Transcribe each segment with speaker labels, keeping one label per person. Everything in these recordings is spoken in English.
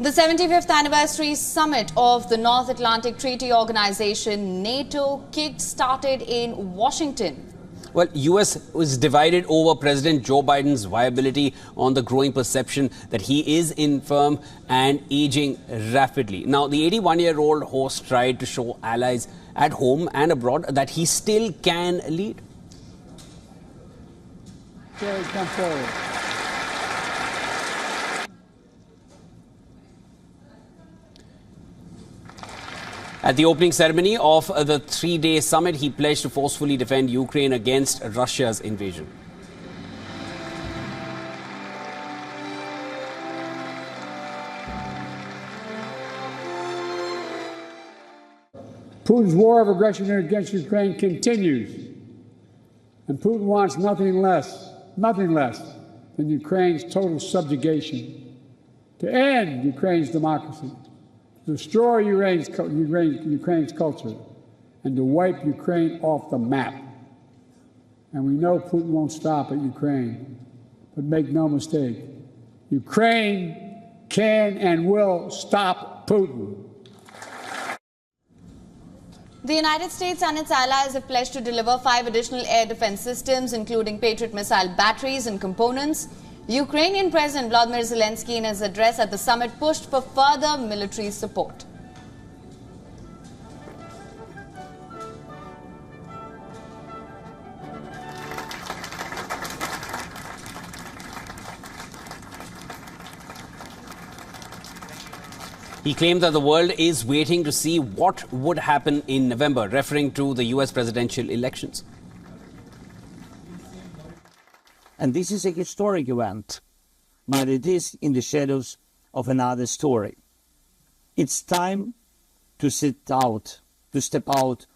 Speaker 1: The 75th anniversary summit of the North Atlantic Treaty Organization, NATO, kick-started in Washington.
Speaker 2: Well, U.S. was divided over President Joe Biden's viability on the growing perception that he is infirm and aging rapidly. Now, the 81-year-old host tried to show allies at home and abroad that he still can lead.
Speaker 3: Please come forward.
Speaker 2: At the opening ceremony of the three-day summit, he pledged to forcefully defend Ukraine against Russia's invasion.
Speaker 3: Putin's war of aggression against Ukraine continues, and Putin wants nothing less than Ukraine's total subjugation, to end Ukraine's democracy, to destroy Ukraine's culture, and to wipe Ukraine off the map. And we know Putin won't stop at Ukraine, but make no mistake, Ukraine can and will stop Putin.
Speaker 1: The United States and its allies have pledged to deliver 5 additional air defense systems, including Patriot missile batteries and components. Ukrainian President Volodymyr Zelensky, in his address at the summit, pushed for further military support.
Speaker 2: He claimed that the world is waiting to see what would happen in November, referring to the U.S. presidential elections.
Speaker 4: And this is a historic event, but it is in the shadows of another story. It's time to step out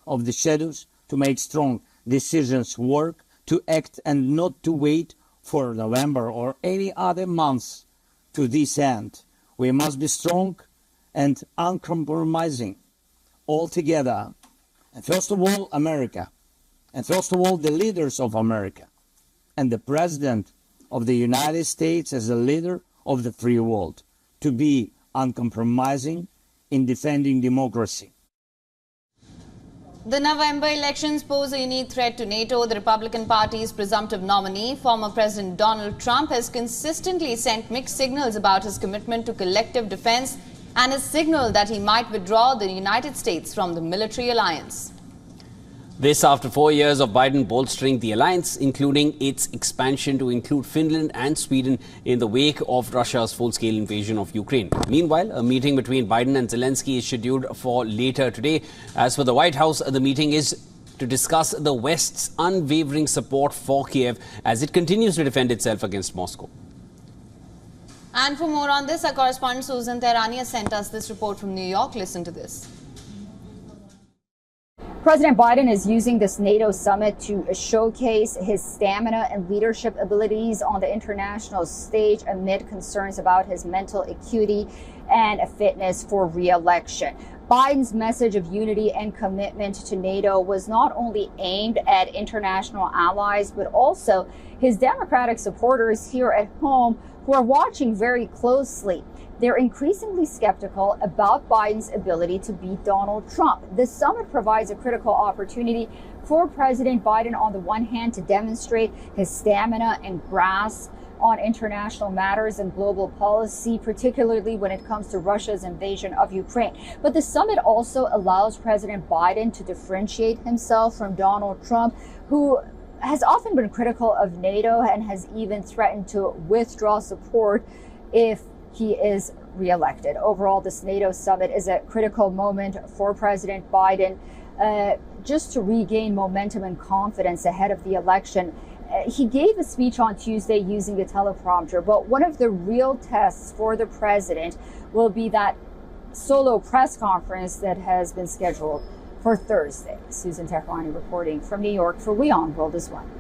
Speaker 4: of the shadows, to make strong decisions work, to act and not to wait for November or any other month to this end. We must be strong and uncompromising all together. And first of all, America. And first of all, the leaders of America. And the President of the United States as a leader of the free world, to be uncompromising in defending democracy.
Speaker 1: The November elections pose a unique threat to NATO. The Republican Party's presumptive nominee, former President Donald Trump, has consistently sent mixed signals about his commitment to collective defense and has signaled that he might withdraw the United States from the military alliance.
Speaker 2: This after 4 years of Biden bolstering the alliance, including its expansion to include Finland and Sweden in the wake of Russia's full-scale invasion of Ukraine. Meanwhile, a meeting between Biden and Zelensky is scheduled for later today. As for the White House, the meeting is to discuss the West's unwavering support for Kiev as it continues to defend itself against Moscow.
Speaker 1: And for more on this, our correspondent Susan Tehrani has sent us this report from New York. Listen to this.
Speaker 5: President Biden is using this NATO summit to showcase his stamina and leadership abilities on the international stage amid concerns about his mental acuity and fitness for re-election. Biden's message of unity and commitment to NATO was not only aimed at international allies, but also his Democratic supporters here at home who are watching very closely. They're increasingly skeptical about Biden's ability to beat Donald Trump. This summit provides a critical opportunity for President Biden, on the one hand, to demonstrate his stamina and grasp on international matters and global policy, particularly when it comes to Russia's invasion of Ukraine. But the summit also allows President Biden to differentiate himself from Donald Trump, who has often been critical of NATO and has even threatened to withdraw support if he is reelected. Overall, this NATO summit is a critical moment for President Biden just to regain momentum and confidence ahead of the election. He gave a speech on Tuesday using a teleprompter, but one of the real tests for the president will be that solo press conference that has been scheduled for Thursday. Susan Tehrani reporting from New York for WION World One.